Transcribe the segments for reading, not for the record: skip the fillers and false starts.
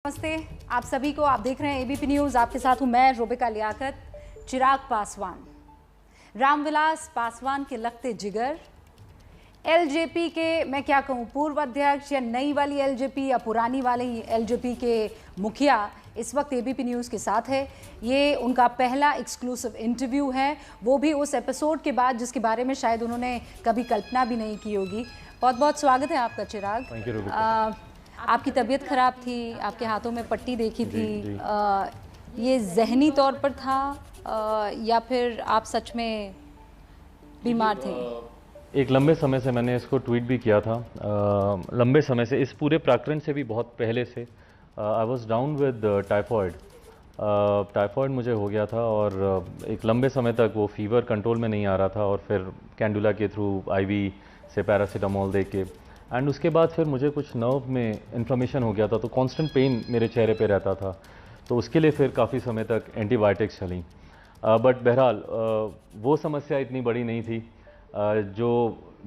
नमस्ते आप सभी को। आप देख रहे हैं एबीपी न्यूज़। आपके साथ हूं मैं रुबिका लियाकत। चिराग पासवान, रामविलास पासवान के लगते जिगर, एलजेपी के मैं क्या कहूं पूर्व अध्यक्ष या नई वाली एलजेपी या पुरानी वाली एलजेपी के मुखिया इस वक्त एबीपी न्यूज़ के साथ है। ये उनका पहला एक्सक्लूसिव इंटरव्यू है, वो भी उस एपिसोड के बाद जिसके बारे में शायद उन्होंने कभी कल्पना भी नहीं की होगी। बहुत बहुत स्वागत है आपका चिराग। Thank you Rubika. आपकी तबीयत ख़राब थी, आपके हाथों में पट्टी देखी थी। ये ज़हनी तौर पर था या फिर आप सच में बीमार थे? एक लंबे समय से मैंने इसको ट्वीट भी किया था। लंबे समय से, इस पूरे प्रकरण से भी बहुत पहले से I was down with typhoid. Typhoid मुझे हो गया था और एक लंबे समय तक वो फीवर कंट्रोल में नहीं आ रहा था और फिर कैंडुला के थ्रू आईवी से पैरासीटामोल दे के एंड उसके बाद फिर मुझे कुछ नर्व में इन्फ्लेमेशन हो गया था, तो कांस्टेंट पेन मेरे चेहरे पे रहता था। तो उसके लिए फिर काफ़ी समय तक एंटीबायोटिक्स चली। बट बहरहाल वो समस्या इतनी बड़ी नहीं थी। जो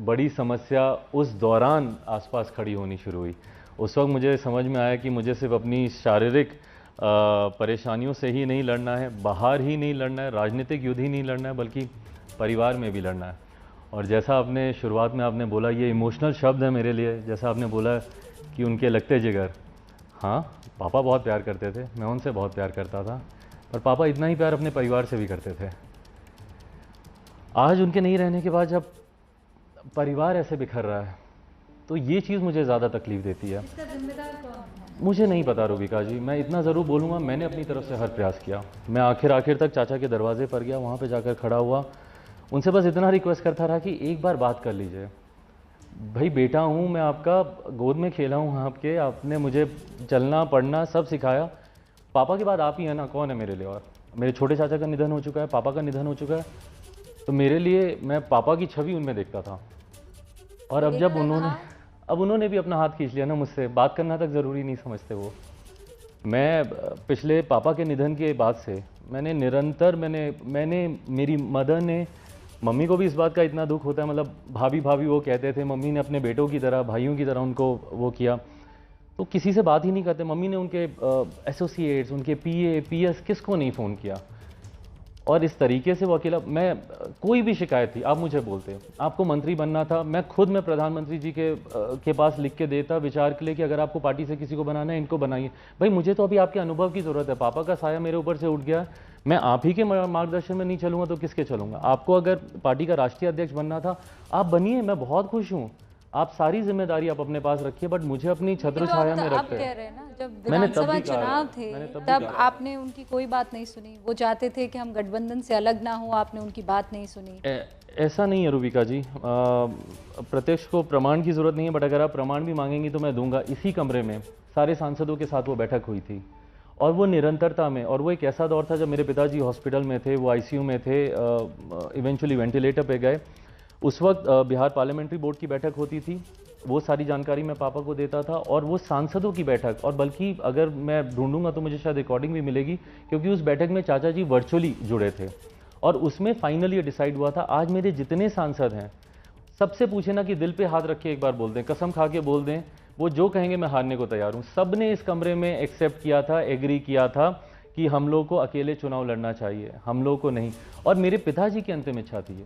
बड़ी समस्या उस दौरान आसपास खड़ी होनी शुरू हुई। उस वक्त मुझे समझ में आया कि मुझे सिर्फ अपनी शारीरिक परेशानियों से ही नहीं लड़ना है, बाहर ही नहीं लड़ना है, राजनीतिक युद्ध ही नहीं लड़ना है, बल्कि परिवार में भी लड़ना है। और जैसा आपने शुरुआत में आपने बोला, ये इमोशनल शब्द है मेरे लिए। जैसा आपने बोला कि उनके लगते जिगर, हाँ पापा बहुत प्यार करते थे, मैं उनसे बहुत प्यार करता था, पर पापा इतना ही प्यार अपने परिवार से भी करते थे। आज उनके नहीं रहने के बाद जब परिवार ऐसे बिखर रहा है तो ये चीज़ मुझे ज़्यादा तकलीफ देती है। इसका जिम्मेदार कौन है? मुझे नहीं पता रुबिका जी, मैं इतना ज़रूर बोलूँगा, मैंने अपनी तरफ से हर प्रयास किया। मैं आखिर तक चाचा के दरवाजे पर गया, वहाँ पर जाकर खड़ा हुआ, उनसे बस इतना रिक्वेस्ट करता रहा कि एक बार बात कर लीजिए। भाई बेटा हूँ मैं, आपका गोद में खेला हूँ आपके, आपने मुझे चलना पढ़ना सब सिखाया। पापा के बाद आप ही है ना, कौन है मेरे लिए? और मेरे छोटे चाचा का निधन हो चुका है, पापा का निधन हो चुका है, तो मेरे लिए मैं पापा की छवि उनमें देखता था। और अब जब उन्होंने भी अपना हाथ खींच लिया ना मुझसे, बात करना तक ज़रूरी नहीं समझते वो। मैं पिछले पापा के निधन के बाद से मैंने निरंतर मेरी मदर ने, मम्मी को भी इस बात का इतना दुख होता है, मतलब भाभी वो कहते थे, मम्मी ने अपने बेटों की तरह, भाइयों की तरह उनको वो किया, तो किसी से बात ही नहीं करते। मम्मी ने उनके एसोसिएट्स, उनके पीए पीएस किसको नहीं फ़ोन किया। और इस तरीके से वो अकेला, मैं कोई भी शिकायत थी आप मुझे बोलते, आपको मंत्री बनना था, मैं प्रधानमंत्री जी के पास लिख के देता विचार के लिए कि अगर आपको पार्टी से किसी को बनाना है इनको बनाइए। भाई मुझे तो अभी आपके अनुभव की ज़रूरत है। पापा का साया मेरे ऊपर से उठ गया, मैं आप ही के मार्गदर्शन में नहीं चलूँगा तो किसके चलूँगा? आपको अगर पार्टी का राष्ट्रीय अध्यक्ष बनना था आप बनिए, मैं बहुत खुश हूँ। आप सारी जिम्मेदारी आप अपने पास रखिए, बट मुझे अपनी छत्र छाया में रखते हैं। कह रहे हैं ना, जब विधानसभा चुनाव थे तब आपने उनकी कोई बात नहीं सुनी। वो चाहते थे कि हम गठबंधन से अलग ना हो, आपने उनकी बात नहीं सुनी। ऐसा नहीं है रुबिका जी, प्रत्यक्ष को प्रमाण की जरूरत नहीं है, बट अगर आप प्रमाण भी मांगेंगी तो मैं दूंगा। इसी कमरे में सारे सांसदों के साथ वो बैठक हुई थी और वो निरंतरता में, और वो एक ऐसा दौर था जब मेरे पिताजी हॉस्पिटल में थे, वो आईसीयू में थे, इवेंचुअली वेंटिलेटर पे गए। उस वक्त बिहार पार्लियामेंट्री बोर्ड की बैठक होती थी, वो सारी जानकारी मैं पापा को देता था। और वो सांसदों की बैठक, और बल्कि अगर मैं ढूंढूंगा तो मुझे शायद रिकॉर्डिंग भी मिलेगी, क्योंकि उस बैठक में चाचा जी वर्चुअली जुड़े थे और उसमें फाइनली ये डिसाइड हुआ था। आज मेरे जितने सांसद हैं सबसे पूछे ना कि दिल पे हाथ रख के एक बार बोल दें, कसम खा के बोल दें, वो जो कहेंगे मैं हारने को तैयार हूँ। सब ने इस कमरे में एक्सेप्ट किया था, एग्री किया था कि हम लोग को अकेले चुनाव लड़ना चाहिए, हम लोग को नहीं। और मेरे पिताजी की अंतिम इच्छा थी।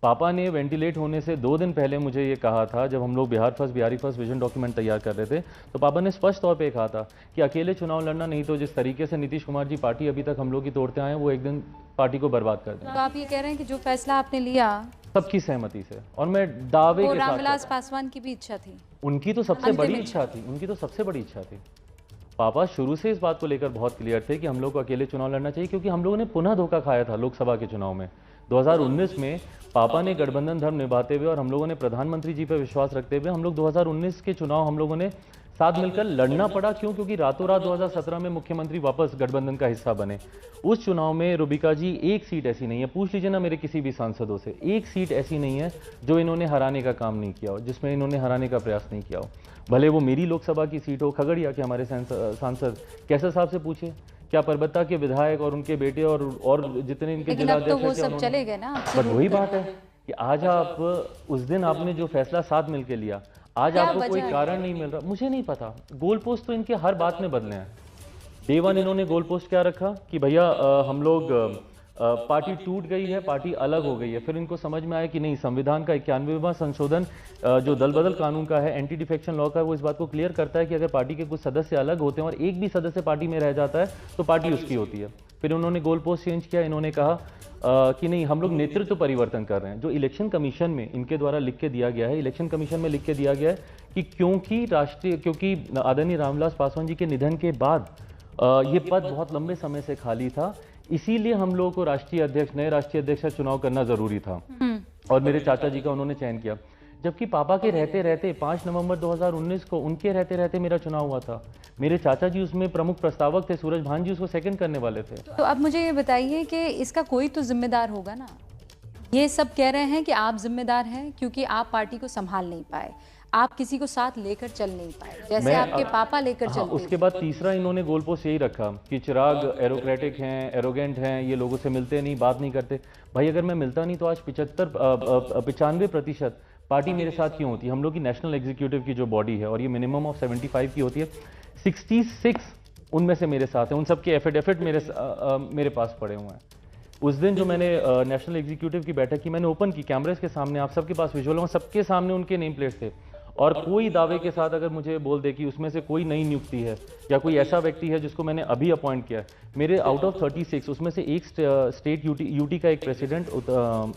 पापा ने वेंटिलेट होने से 2 दिन पहले मुझे ये कहा था, जब हम लोग बिहारी फर्स्ट विजन डॉक्यूमेंट तैयार कर रहे थे, तो पापा ने स्पष्ट तौर पे कहा था कि अकेले चुनाव लड़ना नहीं, तो जिस तरीके से नीतीश कुमार जी पार्टी अभी तक हम लोग की तोड़ते आए हैं, वो एक दिन पार्टी को बर्बाद कर दें। तो आप ये कह रहे हैं कि जो फैसला आपने लिया सबकी सहमति से, और मैं दावे के साथ, रामविलास पासवान की भी इच्छा थी, उनकी तो सबसे बड़ी इच्छा थी, उनकी तो सबसे बड़ी इच्छा थी। पापा शुरू से इस बात को लेकर बहुत क्लियर थे कि हम लोग को अकेले चुनाव लड़ना चाहिए, क्योंकि हम लोगों ने पुनः धोखा खाया था लोकसभा के चुनाव में 2019 में। पापा ने गठबंधन धर्म निभाते हुए और हम लोगों ने प्रधानमंत्री जी पर विश्वास रखते हुए हम लोग 2019 के चुनाव हम लोगों ने साथ मिलकर लड़ना पड़ा। क्यों? क्योंकि रातों रात 2017 में मुख्यमंत्री वापस गठबंधन का हिस्सा बने। उस चुनाव में रुबिका जी एक सीट ऐसी नहीं है, पूछ लीजिए ना मेरे किसी भी सांसदों से, एक सीट ऐसी नहीं है जो इन्होंने हराने का काम नहीं किया हो, जिसमें इन्होंने हराने का प्रयास नहीं किया हो। भले वो मेरी लोकसभा की सीट हो, खगड़िया के हमारे सांसद कैसर साहब से पूछे, क्या परबत्ता के विधायक और उनके बेटे और जितने इनके जिलाध्यक्ष, वो सब चले गए ना। बट वही बात है कि आज आप, उस दिन आपने जो फैसला साथ मिलकर लिया, आज क्या आपको कोई वजह है? कारण नहीं मिल रहा, मुझे नहीं पता। गोल पोस्ट तो इनके हर बात में बदले हैं। डे वन इन्होंने गोल पोस्ट क्या रखा कि भैया हम लोग पार्टी टूट गई है, पार्टी अलग हो गई है। फिर इनको समझ में आया कि नहीं, संविधान का 91वां संशोधन जो दल बदल कानून का है, एंटी डिफेक्शन लॉ का, वो इस बात को क्लियर करता है कि अगर पार्टी के कुछ सदस्य अलग होते हैं और एक भी सदस्य पार्टी में रह जाता है तो पार्टी उसकी होती है। फिर उन्होंने गोल पोस्ट चेंज किया, इन्होंने कहा कि नहीं, हम लोग नेतृत्व परिवर्तन कर रहे हैं। जो इलेक्शन कमीशन में इनके द्वारा लिख के दिया गया है, इलेक्शन कमीशन में लिख के दिया गया है कि क्योंकि आदरणीय रामविलास पासवान जी के निधन के बाद ये पद बहुत लंबे समय से खाली था, इसीलिए हम लोगों को नए राष्ट्रीय अध्यक्ष का चुनाव करना जरूरी था और मेरे चाचा जी का उन्होंने चयन किया। जबकि पापा के रहते रहते 5 नवंबर 2019 को उनके रहते रहते मेरा चुनाव हुआ था। मेरे चाचा जी उसमें प्रमुख प्रस्तावक थे, सूरज भान जी उसको सेकंड करने वाले थे। तो अब मुझे ये बताइए कि इसका कोई तो जिम्मेदार होगा ना। ये सब कह रहे हैं कि आप जिम्मेदार हैं क्योंकि आप पार्टी को संभाल नहीं पाए, आप किसी को साथ लेकर चल नहीं पाए, जैसे आपके पापा लेकर चलते उसके बाद तीसरा इन्होंने गोल पोस्ट यही रखा कि चिराग एरोक्रेटिक हैं, एरोगेंट हैं, ये लोगों से मिलते नहीं, बात नहीं करते। भाई अगर मैं मिलता नहीं तो आज 95% पार्टी मेरे साथ क्यों होती है? हम लोग की नेशनल एग्जीक्यूटिव की जो बॉडी है और ये मिनिमम ऑफ 75 की होती है, 66 उनमें से मेरे साथ हैं। उन सबके एफिडेविट मेरे पास पड़े हुए हैं। उस दिन जो मैंने नेशनल एग्जीक्यूटिव की बैठक की, मैंने ओपन की कैमरेज के सामने, आप सबके पास विजुअल हो, सबके सामने उनके नेम प्लेट थे। और कोई दावे के साथ अगर मुझे बोल दे कि उसमें से कोई नई नियुक्ति है या कोई ऐसा व्यक्ति है जिसको मैंने अभी अपॉइंट किया है, मेरे आउट ऑफ 36 उसमें से एक स्टेट यूटी का एक प्रेसिडेंट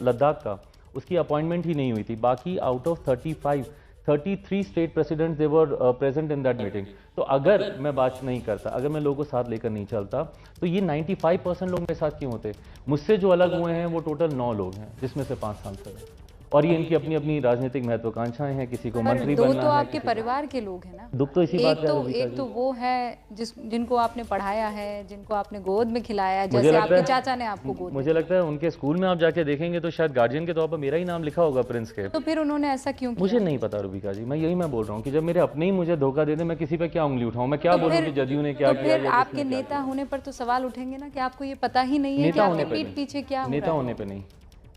लद्दाख का, उसकी अपॉइंटमेंट ही नहीं हुई थी। बाकी out of 33 state presidents they were present in that meeting. तो अगर मैं बात नहीं करता, अगर मैं लोगों को साथ लेकर नहीं चलता, तो ये 95% लोग मेरे साथ क्यों होते? मुझसे जो अलग हुए हैं वो टोटल 9 लोग हैं, जिसमें से 5 सांसद हैं। और ये इनकी अपनी अपनी राजनीतिक महत्वाकांक्षाएं हैं, किसी को मंत्री बनना है। दो तो आपके परिवार के लोग हैं ना। दुख तो इसी बात का है। एक तो वो है जिनको आपने पढ़ाया है, जिनको आपने गोद में खिलाया, जैसे आपके चाचा ने आपको गोद। मुझे लगता है उनके स्कूल में आप जाके देखेंगे तो शायद गार्जियन के तौर पर मेरा ही नाम लिखा होगा, प्रिंस के। तो फिर उन्होंने ऐसा क्यों किया? मुझे नहीं पता रूबिका जी, मैं बोल रहा हूँ कि जब मेरे अपने ही मुझे धोखा दे दे, मैं किसी पे क्या उंगली उठाऊं? मैं क्या बोलूं कि जदयू ने क्या किया? फिर आपके नेता होने पर तो सवाल उठेंगे ना कि आपको ये पता ही नहीं है कि आपके पीठ पीछे क्या हो रहा है। नेता होने पे नहीं,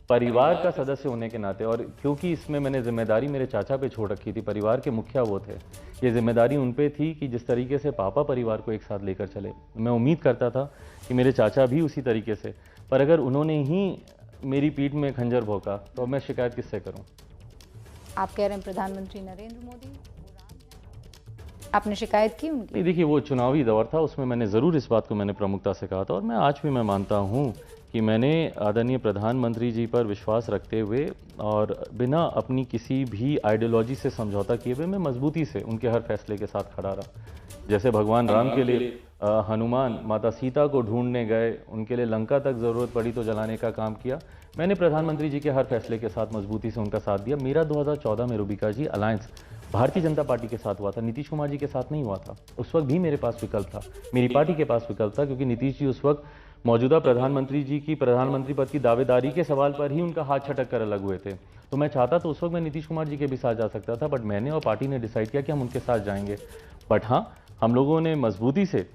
परिवार का सदस्य होने के नाते, और क्योंकि इसमें मैंने जिम्मेदारी मेरे चाचा पे छोड़ रखी थी, परिवार के मुखिया वो थे, ये जिम्मेदारी उन पे थी कि जिस तरीके से पापा परिवार को एक साथ लेकर चले, मैं उम्मीद करता था कि मेरे चाचा भी उसी तरीके से। पर अगर उन्होंने ही मेरी पीठ में खंजर भोंका तो मैं शिकायत किससे करूं? आप कह रहे हैं प्रधानमंत्री नरेंद्र मोदी, आपने शिकायत की उनकी? नहीं, देखिए वो चुनावी दौर था, उसमें मैंने ज़रूर इस बात को मैंने प्रमुखता से कहा था, और मैं आज भी मैं मानता हूँ कि मैंने आदरणीय प्रधानमंत्री जी पर विश्वास रखते हुए और बिना अपनी किसी भी आइडियोलॉजी से समझौता किए हुए मैं मजबूती से उनके हर फैसले के साथ खड़ा रहा। जैसे भगवान राम के लिए हनुमान माता सीता को ढूंढने गए, उनके लिए लंका तक ज़रूरत पड़ी तो जलाने का काम किया, मैंने प्रधानमंत्री जी के हर फैसले के साथ मजबूती से उनका साथ दिया। मेरा 2014 में रूबिका जी अलायंस भारतीय जनता पार्टी के साथ हुआ था, नीतीश कुमार जी के साथ नहीं हुआ था। उस वक्त भी मेरे पास विकल्प था, मेरी पार्टी के पास विकल्प था, क्योंकि नीतीश जी उस वक्त मौजूदा प्रधानमंत्री जी की प्रधानमंत्री पद की दावेदारी के सवाल पर ही उनका हाथ छटक कर अलग हुए थे। तो मैं चाहता तो उस वक्त मैं नीतीश कुमार जी के भी साथ जा सकता था, बट मैंने और पार्टी ने डिसाइड किया कि हम उनके साथ जाएंगे। बट हाँ, हम लोगों ने मजबूती से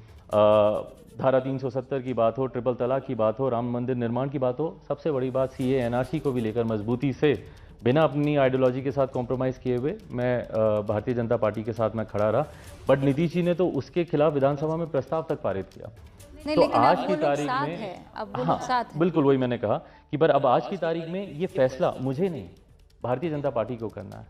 धारा 370 की बात हो, ट्रिपल तलाक की बात हो, राम मंदिर निर्माण की बात हो, सबसे बड़ी बात CAA NRC को भी लेकर मजबूती से बिना अपनी आइडियोलॉजी के साथ कॉम्प्रोमाइज़ किए हुए मैं भारतीय जनता पार्टी के साथ मैं खड़ा रहा। बट नीतीश जी ने तो उसके खिलाफ विधानसभा में प्रस्ताव तक पारित किया। नहीं, तो लेकिन आज अब की वो लोग तारीख साथ में है, अब वो हाँ, लोग साथ है। बिल्कुल वही मैंने कहा कि पर अब आज की तारीख में ये फैसला मुझे नहीं, भारतीय जनता पार्टी को करना है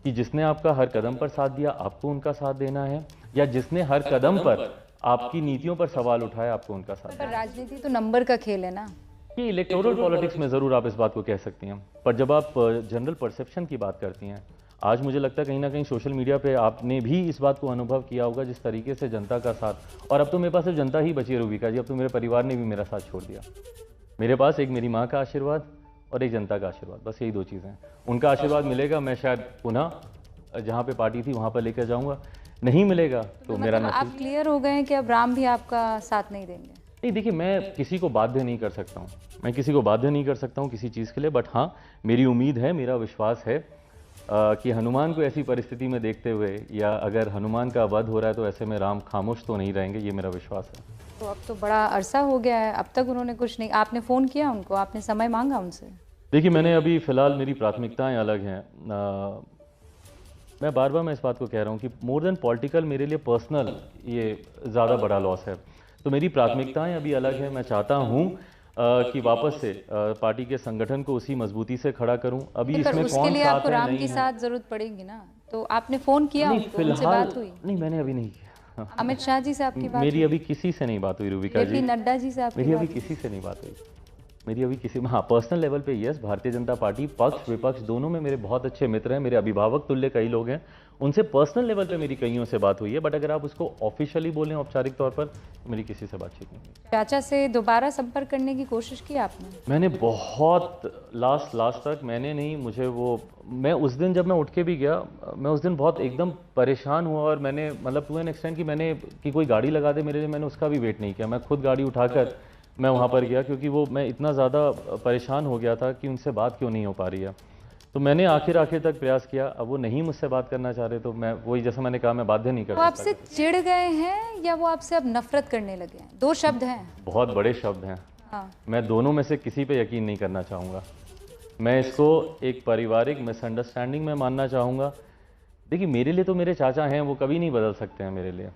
कि जिसने आपका हर कदम पर साथ दिया आपको उनका साथ देना है, या जिसने हर कदम पर आपकी नीतियों पर सवाल उठाया आपको उनका साथ देना पर राजनीति तो नंबर का खेल है ना। है। ये इलेक्टोरल पॉलिटिक्स में ज़रूर आप इस बात को कह सकती हैं, पर जब आप जनरल परसेप्शन की बात करती हैं, आज मुझे लगता है कहीं ना कहीं सोशल मीडिया पे आपने भी इस बात को अनुभव किया होगा, जिस तरीके से जनता का साथ, और अब तो मेरे पास सिर्फ जनता ही बची है रूबिका जी, अब तो मेरे परिवार ने भी मेरा साथ छोड़ दिया। मेरे पास एक मेरी माँ का आशीर्वाद और एक जनता का आशीर्वाद, बस यही 2 चीज़ें हैं। उनका आशीर्वाद मिलेगा, मैं शायद पुनः जहाँ पे पार्टी थी वहाँ पर लेकर जाऊँगा, नहीं मिलेगा तो मेरा मतलब आप क्लियर हो गए हैं कि अब राम भी आपका साथ नहीं देंगे? नहीं, देखिए मैं किसी को बाध्य नहीं कर सकता हूँ, मैं किसी को बाध्य नहीं कर सकता हूँ किसी चीज़ के लिए, बट हाँ मेरी उम्मीद है, मेरा विश्वास है कि हनुमान को ऐसी परिस्थिति में देखते हुए, या अगर हनुमान का वध हो रहा है तो ऐसे में राम खामोश तो नहीं रहेंगे, ये मेरा विश्वास है। तो अब तो बड़ा अरसा हो गया है, अब तक उन्होंने कुछ नहीं, आपने फ़ोन किया उनको, आपने समय मांगा उनसे? देखिए मैंने अभी फ़िलहाल मेरी प्राथमिकताएं अलग हैं। मैं बार बार मैं इस बात को कह रहा हूँ कि मोर देन पॉलिटिकल मेरे लिए पर्सनल ये ज़्यादा बड़ा लॉस है। तो मेरी प्राथमिकताएं अभी अलग है। मैं चाहता हूँ कि वापस से पार्टी के संगठन को उसी मजबूती से खड़ा करूं। अभी पर इसमें उसके कौन लिए साथ आपको है राम नहीं की है। साथ जरूरत पड़ेगी ना, तो आपने फोन किया नहीं, उनको, उनसे फिलहाल बात हुई? नहीं, मैंने अभी नहीं किया। अमित शाह जी से आपकी बात मेरी हुई? अभी किसी से नहीं बात हुई रूबिका जी। जेपी नड्डा जी से आपकी मेरी अभी बात हुई? किसी से नहीं बात हुई। मेरी अभी किसी, हाँ, पर्सनल लेवल पे यस, भारतीय जनता पार्टी पक्ष विपक्ष दोनों में मेरे बहुत अच्छे मित्र हैं, मेरे अभिभावक तुल्य कई लोग हैं, उनसे पर्सनल लेवल पे मेरी कईयों से बात हुई है। बट अगर आप उसको ऑफिशियली बोलें, औपचारिक तौर पर, मेरी किसी से बातचीत नहीं हुई। चाचा से दोबारा संपर्क करने की कोशिश की आपने? मैंने बहुत लास्ट तक मैंने नहीं, मुझे वो, मैं उस दिन जब मैं उठ के भी गया, मैं उस दिन बहुत एकदम परेशान हुआ और मैंने मतलब टू एन एक्सटेंट कि कोई गाड़ी लगा दे मेरे लिए, मैंने उसका भी वेट नहीं किया। मैं खुद गाड़ी उठाकर मैं वहाँ पर गया, क्योंकि वो मैं इतना ज़्यादा परेशान हो गया था कि उनसे बात क्यों नहीं हो पा रही है। तो मैंने आखिर तक प्रयास किया। अब वो नहीं मुझसे बात करना चाह रहे, तो मैं वही, जैसा मैंने कहा, मैं बाध्य नहीं कर वो सकता। आपसे चिढ़ गए हैं या वो आपसे अब नफरत करने लगे हैं? दो शब्द हैं। बहुत बड़े शब्द हैं। हाँ। मैं दोनों में से किसी पे यकीन नहीं करना चाहूँगा। मैं इसको एक पारिवारिक मिसअंडरस्टैंडिंग में मानना चाहूँगा। देखिए, मेरे लिए तो मेरे चाचा हैं, वो कभी नहीं बदल सकते हैं मेरे लिए।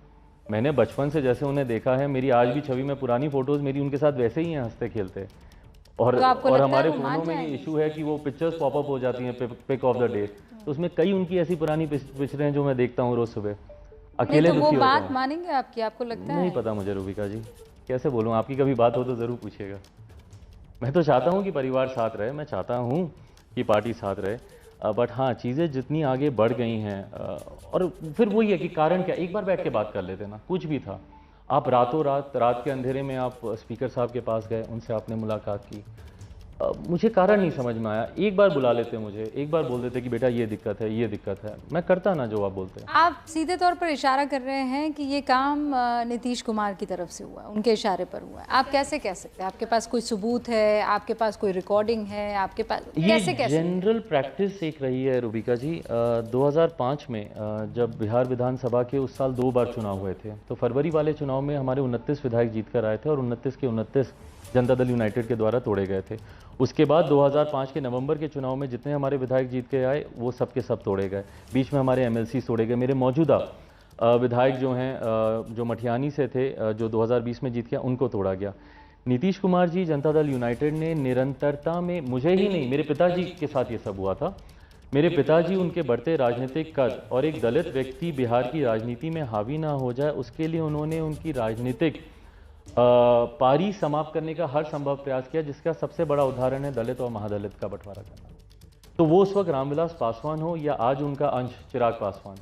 मैंने बचपन से जैसे उन्हें देखा है, मेरी आज भी छवि में पुरानी फोटोज़ मेरी उनके साथ वैसे ही हैं, हंसते खेलते। और तो आपको लगता है हमारे वो मान फ़ोनों में ये जाएंगे? इशू है कि वो पिक्चर्स पॉपअप हो जाती हैं, पिक ऑफ द डे, तो उसमें कई उनकी ऐसी पुरानी पिक्चरें हैं जो मैं देखता हूँ रोज़ सुबह, नहीं, अकेले तो वो दुखी होता बात हूँ। मानेंगे आपकी? आपको लगता नहीं है? पता मुझे रूबिका जी, कैसे बोलूँ, आपकी कभी बात हो तो ज़रूर पूछिएगा। मैं तो चाहता हूँ कि परिवार साथ रहे, मैं चाहता हूँ कि पार्टी साथ रहे, बट हाँ, चीज़ें जितनी आगे बढ़ गई हैं, और फिर वही है कि कारण क्या, एक बार बैठ के बात कर लेते ना, कुछ भी था। आप रातों रात के अंधेरे में आप स्पीकर साहब के पास गए, उनसे आपने मुलाकात की, मुझे कारण नहीं समझ में आया। एक बार बुला लेते मुझे, एक बार बोल देते कि बेटा ये दिक्कत है, ये दिक्कत है, मैं करता ना जो आप बोलते हैं। आप सीधे तौर पर इशारा कर रहे हैं कि ये काम नीतीश कुमार की तरफ से हुआ है, उनके इशारे पर हुआ है। आप कैसे कह सकते हैं? आपके पास कोई सबूत है? आपके पास कोई रिकॉर्डिंग है? आपके पास कैसे ये जनरल प्रैक्टिस एक रही है रूबिका जी। 2005 में जब बिहार विधानसभा के उस साल 2 बार चुनाव हुए थे, तो फरवरी वाले चुनाव में हमारे 29 विधायक जीत कर आए थे और 29 के 29 जनता दल यूनाइटेड के द्वारा तोड़े गए थे। उसके बाद 2005 के नवंबर के चुनाव में जितने हमारे विधायक जीत के आए, वो सब के सब तोड़े गए। बीच में हमारे एमएलसी तोड़े गए। मेरे मौजूदा विधायक जो हैं, जो मठियानी से थे, जो 2020 में जीत गया, उनको तोड़ा गया। नीतीश कुमार जी, जनता दल यूनाइटेड ने निरंतरता में, मुझे ही नहीं, मेरे पिताजी के साथ ये सब हुआ था। मेरे पिताजी, उनके बढ़ते राजनीतिक कद और एक दलित व्यक्ति बिहार की राजनीति में हावी ना हो जाए, उसके लिए उन्होंने उनकी राजनीतिक पारी समाप्त करने का हर संभव प्रयास किया, जिसका सबसे बड़ा उदाहरण है दलित और महादलित का बंटवारा करना। तो वो उस वक्त रामविलास पासवान हो या आज उनका अंश चिराग पासवान,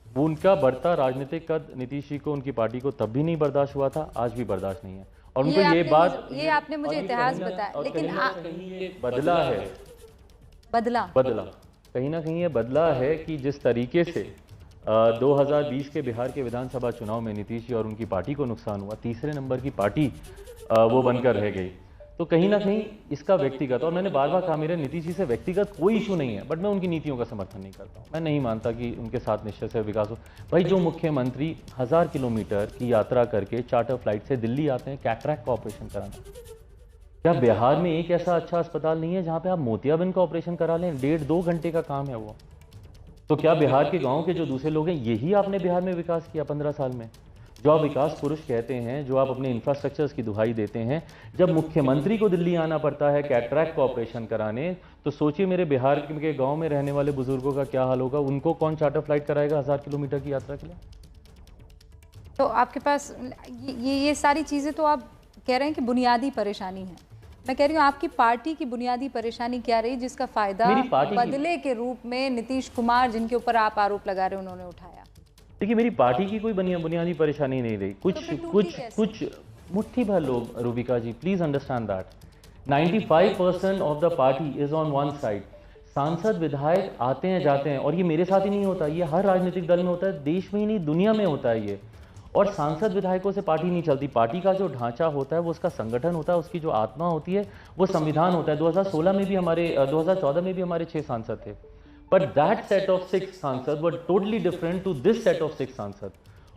वो उनका बढ़ता राजनीतिक कद नीतीश जी को, उनकी पार्टी को तब भी नहीं बर्दाश्त हुआ था, आज भी बर्दाश्त नहीं है। और उनको ये आपने मुझे इतिहास बताया, लेकिन बदला है, बदला कहीं ना कहीं ये बदला है कि जिस तरीके से 2020 के बिहार के विधानसभा चुनाव में नीतीश जी और उनकी पार्टी को नुकसान हुआ, तीसरे नंबर की पार्टी वो बनकर रह गई। तो कहीं ना कहीं इसका व्यक्तिगत, और मैंने बार बार कहा, मेरे नीतीश जी से व्यक्तिगत कोई इशू नहीं है, बट मैं उनकी नीतियों का समर्थन नहीं करता हूँ। मैं नहीं मानता कि उनके साथ निश्चय से विकास हो। भाई, जो मुख्यमंत्री 1000 किलोमीटर की यात्रा करके चार्टर फ्लाइट से दिल्ली आते हैं कैटरैक्ट का ऑपरेशन कराना, क्या बिहार में एक ऐसा अच्छा अस्पताल नहीं है जहाँ पे आप मोतियाबिंद का ऑपरेशन करा लें? 1.5-2 घंटे का काम है वो। तो क्या बिहार के गाँव के जो दूसरे लोग हैं, यही आपने बिहार में विकास किया 15 साल में? जो आप विकास पुरुष कहते हैं, जो आप अपने इंफ्रास्ट्रक्चर्स की दुहाई देते हैं, जब मुख्यमंत्री को दिल्ली आना पड़ता है कैटरैक्ट का ऑपरेशन कराने, तो सोचिए मेरे बिहार के गांव में रहने वाले बुजुर्गों का क्या हाल होगा। उनको कौन चार्टर फ्लाइट कराएगा 1000 किलोमीटर की यात्रा के लिए? तो आपके पास ये सारी चीज़ें तो आप कह रहे हैं कि बुनियादी परेशानी है। मैं कह रही हूँ आपकी पार्टी की बुनियादी परेशानी क्या रही, जिसका फायदा बदले के रूप में नीतीश कुमार, जिनके ऊपर आप आरोप लगा रहे हैं, उन्होंने उठाया? देखिए, मेरी पार्टी की कोई बुनियादी परेशानी नहीं रही। कुछ मुट्ठी भर लोग, Rubika ji, please understand that 95% of the party is on one side. सांसद विधायक आते हैं जाते हैं, और ये मेरे साथ ही नहीं होता, ये हर राजनीतिक दल में होता है, देश में ही नहीं दुनिया में होता है ये। और सांसद विधायकों से पार्टी नहीं चलती। पार्टी का जो ढांचा होता है, वो उसका संगठन होता है, उसकी जो आत्मा होती है, वो संविधान होता है। 2016 में भी हमारे 2014 में भी हमारे 6 सांसद थे, बट दैट सेट ऑफ 6 सांसद were totally different to this set of 6 सांसद।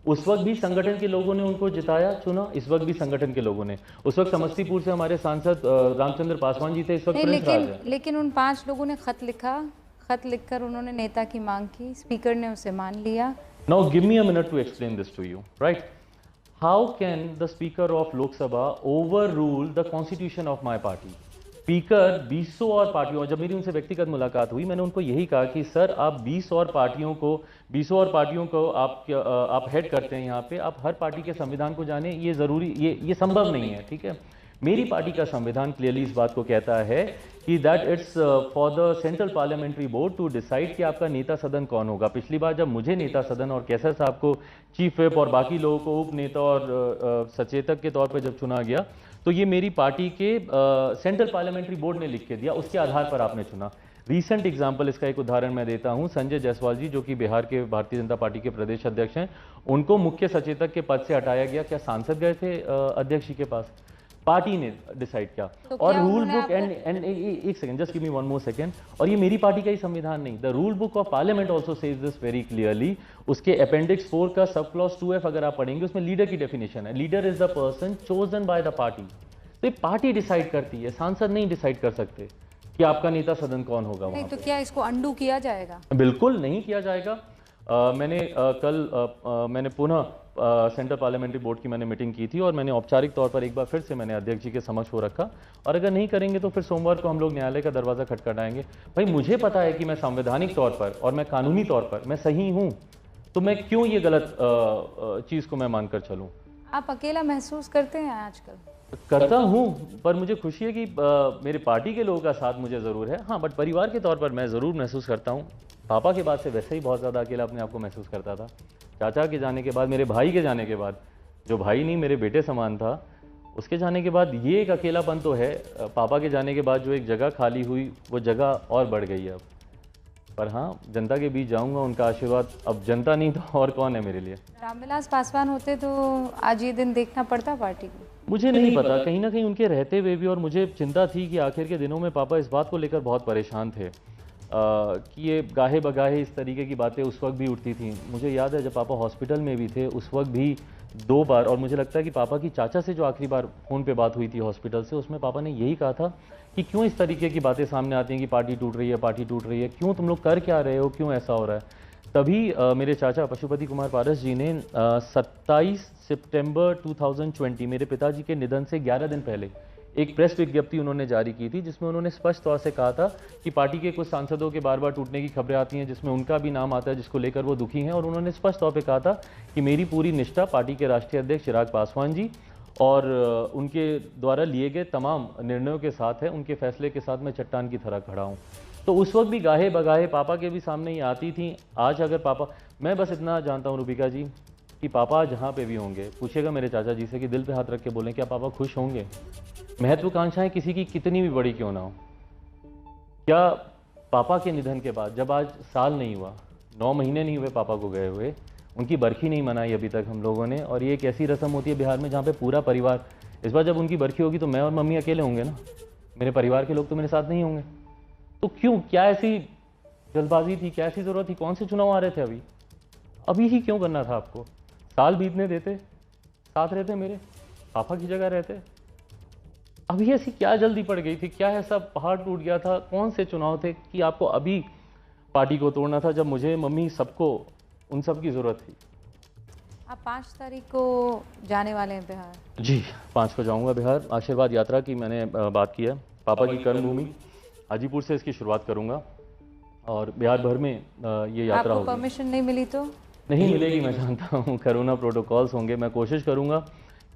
उस वक्त भी संगठन के लोगों ने उनको जिताया, चुना। इस वक्त भी संगठन के लोगों ने, उस वक्त समस्तीपुर से हमारे सांसद रामचंद्र पासवान जी थे, इस वक्त प्रिंस राज है। लेकिन उन 5 लोगों ने खत लिखा, खत लिखकर उन्होंने नेता की मांग की, स्पीकर ने उसे मान लिया। Now give me a minute to explain this to you, right? How can the Speaker of Lok Sabha overrule the constitution of my party? Speaker 20 और पार्टियों, जब मेरी उनसे व्यक्तिगत मुलाकात हुई मैंने उनको यही कहा कि सर आप 20 और पार्टियों को आप हेड करते हैं यहाँ पे, आप हर पार्टी के संविधान को जाने, ये जरूरी, ये संभव नहीं है, ठीक है। मेरी पार्टी का संविधान क्लियरली इस बात को कहता है कि that it's for the central parliamentary board to decide कि आपका नेता सदन कौन होगा। पिछली बार जब मुझे नेता सदन और कैसर साहब को चीफ व्हिप और बाकी लोगों को उप नेता और सचेतक के तौर पर जब चुना गया तो ये मेरी पार्टी के सेंट्रल पार्लियामेंट्री बोर्ड ने लिख के दिया, उसके आधार पर आपने चुना। रीसेंट एग्जाम्पल, इसका एक उदाहरण मैं देता हूं, संजय जायसवाल जी जो कि बिहार के भारतीय जनता पार्टी के प्रदेश अध्यक्ष हैं, उनको मुख्य सचेतक के पद से हटाया गया। क्या सांसद गए थे अध्यक्ष जी के पास? पार्टी ने डिसाइड किया। तो और रूल बुक एंड एक second, just give me one more second, और ये मेरी पार्टी का ही संविधान नहीं, the rule book of parliament also says this very clearly. उसके अपेंडिक्स 4 का सब क्लॉज 2F अगर आप पढ़ेंगे उसमें लीडर की डेफिनेशन है, leader is the person chosen by the party. तो ये पार्टी डिसाइड करती है, सांसद नहीं डिसाइड कर सकते कि आपका नेता सदन कौन होगा। नहीं तो क्या इसको अंडू किया जाएगा? बिल्कुल नहीं किया जाएगा। मैंने पुनः सेंट्रल पार्लियामेंट्री बोर्ड की मैंने मीटिंग की थी और मैंने औपचारिक तौर पर एक बार फिर से मैंने अध्यक्ष जी के समक्ष वो रखा, और अगर नहीं करेंगे तो फिर सोमवार को हम लोग न्यायालय का दरवाजा खटखटाएंगे। भाई मुझे पता है कि मैं संवैधानिक तौर पर और मैं कानूनी तौर पर मैं सही हूं, तो मैं क्यों ये गलत चीज को मैं मानकर चलूं? आप अकेला महसूस करते हैं आजकल? करता हूं, पर मुझे खुशी है कि मेरे पार्टी के लोगों का साथ मुझे जरूर है, हाँ, बट परिवार के तौर पर मैं जरूर महसूस करता हूं। पापा के बाद से वैसे ही बहुत ज़्यादा अकेला अपने आप को महसूस करता था। चाचा के जाने के बाद, मेरे भाई के जाने के बाद, जो भाई नहीं मेरे बेटे समान था, उसके जाने के बाद ये एक अकेलापन तो है। पापा के जाने के बाद जो एक जगह खाली हुई वो जगह और बढ़ गई है अब। पर हाँ, जनता के बीच जाऊंगा, उनका आशीर्वाद, अब जनता नहीं तो और कौन है मेरे लिए। रामविलास पासवान होते तो आज ये दिन देखना पड़ता पार्टी को? मुझे नहीं पता, कहीं ना कहीं उनके रहते हुए भी, और मुझे चिंता थी कि आखिर के दिनों में पापा इस बात को लेकर बहुत परेशान थे कि ये गाहे बगाहे इस तरीके की बातें उस वक्त भी उठती थी। मुझे याद है जब पापा हॉस्पिटल में भी थे उस वक्त भी 2 बार, और मुझे लगता है कि पापा की चाचा से जो आखिरी बार फ़ोन पे बात हुई थी हॉस्पिटल से, उसमें पापा ने यही कहा था कि क्यों इस तरीके की बातें सामने आती हैं कि पार्टी टूट रही है, पार्टी टूट रही है, क्यों तुम लोग कर क्या रहे हो, क्यों ऐसा हो रहा है। तभी मेरे चाचा पशुपति कुमार पारस जी ने 27 सितंबर 2020 मेरे पिताजी के निधन से 11 दिन पहले एक प्रेस विज्ञप्ति उन्होंने जारी की थी, जिसमें उन्होंने स्पष्ट तौर से कहा था कि पार्टी के कुछ सांसदों के बार बार टूटने की खबरें आती हैं जिसमें उनका भी नाम आता है, जिसको लेकर वो दुखी हैं, और उन्होंने स्पष्ट तौर पे कहा था कि मेरी पूरी निष्ठा पार्टी के राष्ट्रीय अध्यक्ष चिराग पासवान जी और उनके द्वारा लिए गए तमाम निर्णयों के साथ है, उनके फैसले के साथ मैं चट्टान की तरह खड़ा हूँ। तो उस वक्त भी गाहे बगाहे पापा के भी सामने ही आती थी। आज अगर पापा, मैं बस इतना जानता हूँ रूबिका जी कि पापा जहाँ पे भी होंगे, पूछेगा मेरे चाचा जी से कि दिल पे हाथ रख के बोलें क्या पापा खुश होंगे। महत्वाकांक्षाएं किसी की कितनी भी बड़ी क्यों ना हो, क्या पापा के निधन के बाद, जब आज साल नहीं हुआ, 9 महीने नहीं हुए पापा को गए हुए, उनकी बरखी नहीं मनाई अभी तक हम लोगों ने, और ये एक ऐसी रस्म होती है बिहार में जहाँ पे पूरा परिवार, इस बार जब उनकी बरखी होगी तो मैं और मम्मी अकेले होंगे ना, मेरे परिवार के लोग तो मेरे साथ नहीं होंगे। तो क्यों, क्या ऐसी जल्दबाजी थी, क्या ऐसी ज़रूरत थी, कौन से चुनाव आ रहे थे अभी ही क्यों करना था आपको? साल बीतने देते, साथ रहते, मेरे पापा की जगह रहते। अभी ऐसी क्या जल्दी पड़ गई थी, क्या ऐसा पहाड़ टूट गया था, कौन से चुनाव थे कि आपको अभी पार्टी को तोड़ना था, जब मुझे, मम्मी, सबको, उन सब की ज़रूरत थी। आप 5 तारीख को जाने वाले हैं बिहार? जी, 5 को जाऊंगा बिहार। आशीर्वाद यात्रा की मैंने बात की है, पापा की कर्मभूमि हाजीपुर से इसकी शुरुआत करूंगा और बिहार भर में ये यात्रा होगी। आपको परमिशन नहीं मिली तो? नहीं मिलेगी, मैं जानता हूँ, कोरोना प्रोटोकॉल्स होंगे। मैं कोशिश करूँगा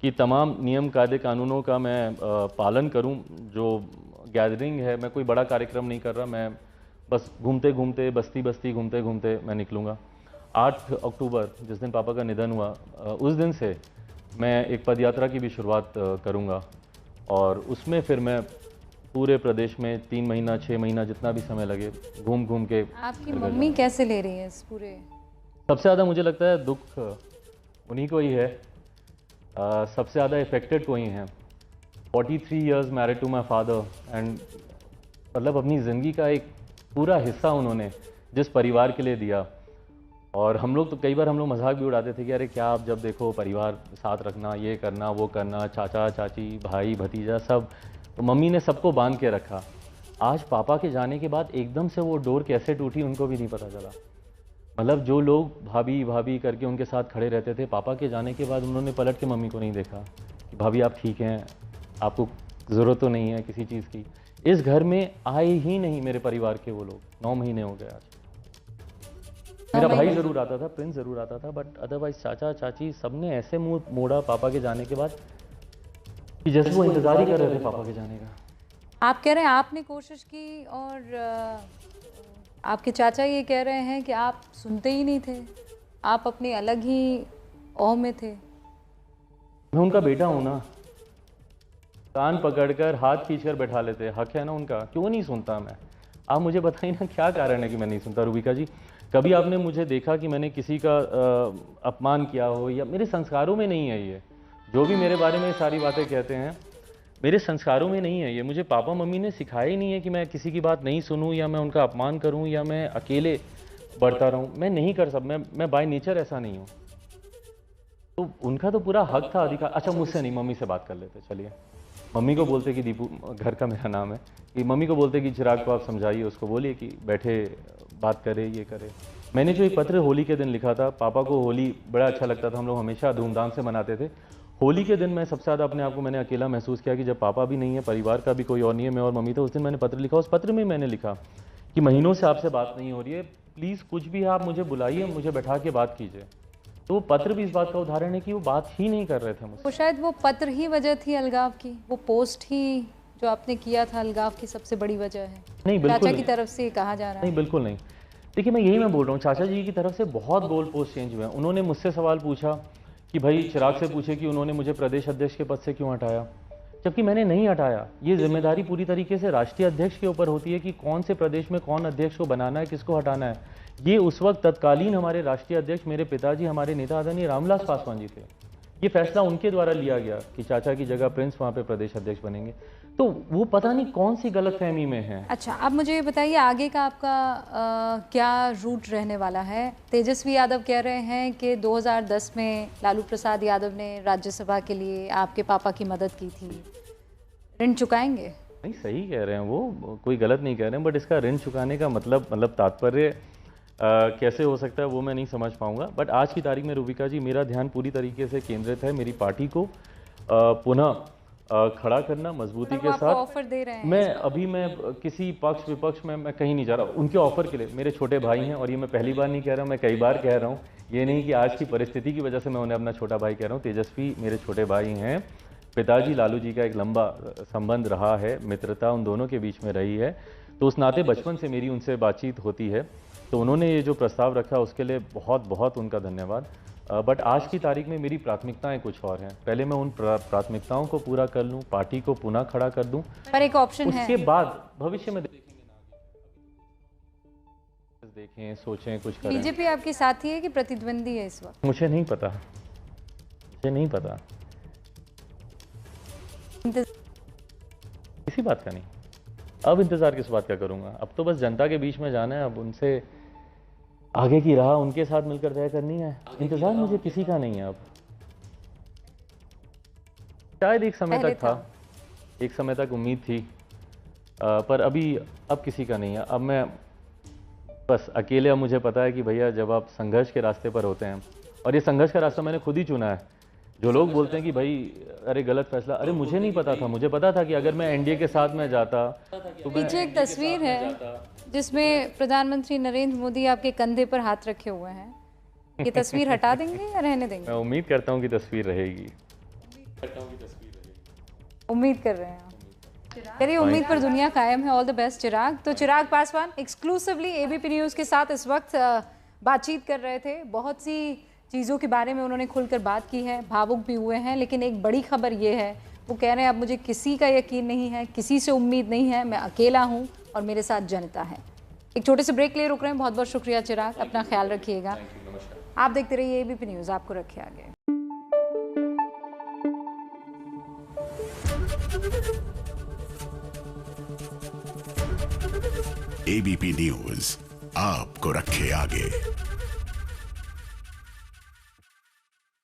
कि तमाम नियम कायदे कानूनों का मैं पालन करूँ। जो गैदरिंग है, मैं कोई बड़ा कार्यक्रम नहीं कर रहा, मैं बस घूमते घूमते, बस्ती बस्ती घूमते घूमते मैं निकलूँगा। 8 अक्टूबर जिस दिन पापा का निधन हुआ, उस दिन से मैं एक पदयात्रा की भी शुरुआत करूँगा और उसमें फिर मैं पूरे प्रदेश में 3 महीना 6 महीना जितना भी समय लगे घूम घूम के। आपकी मम्मी कैसे ले रही है इस पूरे? सबसे ज़्यादा मुझे लगता है दुख उन्हीं को ही है, सबसे ज़्यादा इफेक्टेड को ही हैं। 43 years married to my father and मतलब अपनी ज़िंदगी का एक पूरा हिस्सा उन्होंने जिस परिवार के लिए दिया। और हम लोग तो कई बार हम लोग मजाक भी उड़ाते थे कि अरे क्या आप जब देखो परिवार साथ रखना, ये करना वो करना, चाचा चाची भाई भतीजा सब, तो मम्मी ने सबको बांध के रखा। आज पापा के जाने के बाद एकदम से वो डोर कैसे टूटी उनको भी नहीं पता चला। मतलब जो लोग भाभी भाभी करके उनके साथ खड़े रहते थे, पापा के जाने के बाद उन्होंने पलट के मम्मी को नहीं देखा कि भाभी आप ठीक हैं, आपको ज़रूरत तो नहीं है किसी चीज़ की। इस घर में आए ही नहीं मेरे परिवार के वो लोग। 9 महीने हो गए आज। मेरा भाई ज़रूर आता था, प्रिंस ज़रूर आता था, बट अदरवाइज चाचा चाची सबने ऐसे मुंह मोड़ा पापा के जाने के बाद कि जैसे वो इंतज़ार ही कर रहे थे पापा के जाने का। आप कह रहे हैं आपने कोशिश की और आपके चाचा ये कह रहे हैं कि आप सुनते ही नहीं थे, आप अपनी अलग ही ओह में थे। मैं उनका बेटा हूँ ना, कान पकड़कर हाथ खींचकर बैठा लेते, हक है ना उनका, क्यों नहीं सुनता मैं? आप मुझे बताइए ना क्या कारण है कि मैं नहीं सुनता। रूबिका जी, कभी आपने मुझे देखा कि मैंने किसी का अपमान किया हो? या मेरे संस्कारों में नहीं है ये, जो भी मेरे बारे में सारी बातें कहते हैं मेरे संस्कारों में नहीं है ये। मुझे पापा मम्मी ने सिखाया ही नहीं है कि मैं किसी की बात नहीं सुनूं या मैं उनका अपमान करूं या मैं अकेले बढ़ता रहूं। मैं नहीं कर सकता, मैं बाय नेचर ऐसा नहीं हूं। तो उनका तो पूरा हक था, अधिकार। अच्छा मुझसे नहीं, मम्मी से बात कर लेते। चलिए मम्मी को बोलते कि दीपू, घर का मेरा नाम है, कि मम्मी को बोलते कि चिराग को आप समझाइए, उसको बोलिए कि बैठे बात करे, ये करे। मैंने जो एक पत्र होली के दिन लिखा था, पापा को होली बड़ा अच्छा लगता था, हम लोग हमेशा धूमधाम से मनाते थे। होली के दिन मैं सबसे ज़्यादा अपने आप को मैंने अकेला महसूस किया कि जब पापा भी नहीं है, परिवार का भी कोई और नहीं है, मैं और मम्मी। तो उस दिन मैंने पत्र लिखा। उस पत्र में मैंने लिखा कि महीनों से आपसे बात नहीं हो रही है, प्लीज़ कुछ भी आप मुझे बुलाइए, मुझे बैठा के बात कीजिए। तो वो पत्र भी इस बात का उदाहरण है कि वो बात ही नहीं कर रहे थे मुझसे। तो शायद वो पत्र ही वजह थी अलगाव की, वो पोस्ट ही जो आपने किया था अलगाव की सबसे बड़ी वजह है। नहीं, बिल्कुल चाचा नहीं। की तरफ से कहा जा रहा है। नहीं, बिल्कुल नहीं। देखिए मैं बोल रहा हूँ, चाचा जी की तरफ से बहुत गोल पोस्ट चेंज हुए हैं। उन्होंने मुझसे सवाल पूछा कि भाई चिराग से पूछे कि उन्होंने मुझे प्रदेश अध्यक्ष के पद से क्यों हटाया, जबकि मैंने नहीं हटाया। ये जिम्मेदारी पूरी तरीके से राष्ट्रीय अध्यक्ष के ऊपर होती है कि कौन से प्रदेश में कौन अध्यक्ष को बनाना है, किसको हटाना है। ये उस वक्त तत्कालीन हमारे राष्ट्रीय अध्यक्ष मेरे पिताजी, हमारे नेता आदरणीय रामविलास पासवान जी थे। ये फैसला उनके द्वारा लिया गया कि चाचा की जगह प्रिंस वहाँ पे प्रदेश अध्यक्ष बनेंगे। तो वो पता नहीं कौन सी गलतफहमी में है। अच्छा, अब मुझे ये बताइए आगे का आपका क्या रूट रहने वाला है? तेजस्वी यादव कह रहे हैं कि 2010 में लालू प्रसाद यादव ने राज्यसभा के लिए आपके पापा की मदद की थी, ऋण चुकाएंगे? नहीं, सही कह रहे हैं वो, कोई गलत नहीं कह रहे हैं, बट इसका ऋण चुकाने का मतलब तात्पर्य कैसे हो सकता है वो मैं नहीं समझ पाऊंगा। बट आज की तारीख में रूबिका जी, मेरा ध्यान पूरी तरीके से केंद्रित है मेरी पार्टी को पुनः खड़ा करना मजबूती के साथ। ऑफर दे रहे हैं? मैं किसी पक्ष विपक्ष में मैं कहीं नहीं जा रहा। उनके ऑफर के लिए मेरे छोटे भाई हैं, और ये मैं पहली बार नहीं कह रहा हूँ, मैं कई बार कह रहा हूँ। ये नहीं कि आज की परिस्थिति की वजह से मैं उन्हें अपना छोटा भाई कह रहा हूँ। तेजस्वी मेरे छोटे भाई हैं, पिताजी लालू जी का एक लंबा संबंध रहा है, मित्रता उन दोनों के बीच में रही है। तो उस नाते बचपन से मेरी उनसे बातचीत होती है। तो उन्होंने ये जो प्रस्ताव रखा उसके लिए बहुत बहुत उनका धन्यवाद। बट आज की तारीख में मेरी प्राथमिकताएं कुछ और हैं। पहले मैं उन प्राथमिकताओं को पूरा कर लूं, पार्टी को पुनः खड़ा कर दूं, पर एक ऑप्शन है, उसके बाद भविष्य में देखें, सोचें, कुछ करें। बीजेपी आपकी साथी है कि प्रतिद्वंदी है इस वक्त? मुझे नहीं पता, मुझे नहीं पता, किसी बात का नहीं। अब इंतजार किस बात का करूंगा? अब तो बस जनता के बीच में जाना है, अब उनसे आगे की राह उनके साथ मिलकर तय करनी है। इंतजार मुझे किसी का नहीं है अब। शायद एक समय तक था, एक समय तक उम्मीद थी, पर अब किसी का नहीं है। अब मैं बस अकेले, अब मुझे पता है कि भैया जब आप संघर्ष के रास्ते पर होते हैं, और ये संघर्ष का रास्ता मैंने खुद ही चुना है। जो लोग बोलते हैं कि भाई अरे गलत फैसला, अरे मुझे नहीं पता था। मुझे पता था कि अगर मैं एनडीए के साथ में जाता तो पीछे एक तस्वीर है जिसमें प्रधानमंत्री नरेंद्र मोदी आपके कंधे पर हाथ रखे हुए हैं। ये तस्वीर हटा देंगे या रहने देंगे? मैं उम्मीद करता हूँ कि तस्वीर रहेगी। उम्मीद कर रहे हैं चलिए, उम्मीद पर दुनिया कायम है। ऑल द बेस्ट चिराग। तो Chirag Paswan exclusively ABP news के साथ इस वक्त बातचीत कर रहे थे। बहुत सी चीज़ों के बारे में उन्होंने खुलकर बात की है, भावुक भी हुए हैं। लेकिन एक बड़ी खबर ये है, वो कह रहे हैं अब मुझे किसी का यकीन नहीं है, किसी से उम्मीद नहीं है, मैं अकेला हूँ और मेरे साथ जनता है। एक छोटे से ब्रेक लिए रुक रहे हैं। बहुत बहुत शुक्रिया चिराग, अपना ख्याल रखिएगा। आप देखते रहिए एबीपी न्यूज़, आपको रखे आगे। एबीपी न्यूज़ आपको रखे आगे।